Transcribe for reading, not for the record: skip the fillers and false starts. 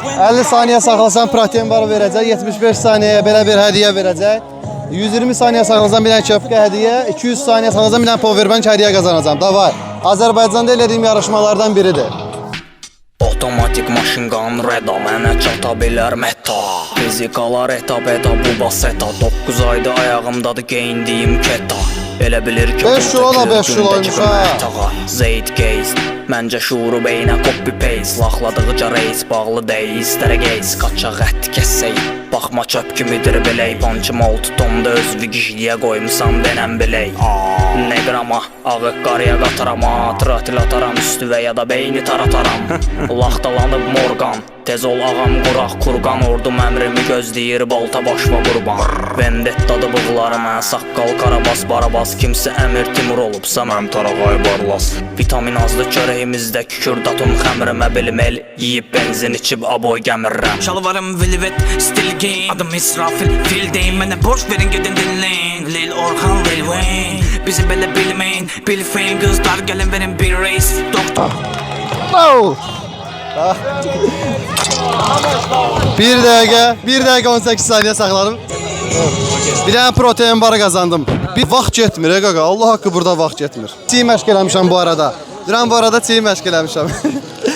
50 saniyə saxlasan protein barı verəcək, 75 saniyəyə belə bir hədiyyə verəcək. 120 saniyə saxlasan bir dənə köpkə hədiyyə, 200 saniyə saxlasan bir dənə powerbank hədiyyə qazanacam. Davay. Azərbaycanda elədiyim yarışmalardan biridir. Otomatik maşın qan reda mənə çata bilər meta. Fizikalar etap bu baseta. 9 ayda ayağımdadır geyindiyim keta. Elə bilir ki 5 kilo da 5 kiloymuş ha. Zayd case. Məncə şuuru beynə copy paste. Laxladıqca reis bağlı deyil. İstərə geys qaçaq ət kəsək. Baxma çöp kimidir bilək. Pancım oldu tonda öz vigişliyə qoymuşam denəm bilək. Nə qrama ağı qarıya qatarama. Tratil ataram üstü və ya da beyni tarataram. Laxtalanıb morgan. Tez ol ağam quraq kurqan. Ordum əmrimi gözləyir bolta başma qurban. Vendettadı bığları mən saqqal karabas barabas. Kimsə əmir Timur olubsa mən tarağay barlas. Vitamin azlı körəyimizdə kükürdatım xəmrimə bilmel. Yiyib benzin içib aboy gəmirrəm. Şalvarım velvet still game. Adım İsrafil fildeyim. Mənə borç verin gedin dinleyin. Lil Orhan Lil Wayne. Bizi belə bilməyin. Bill Fame qızlar gəlin verin bir race. Doktor Bir dəqiqə 18 saniyə saxladım. Bir dənə protein barı qazandım. Bir vaxt getmir qaqa. Allah haqqı burada vaxt getmir. Çiğ məşq eləmişəm bu arada. Duran bu arada çiğ məşq eləmişəm.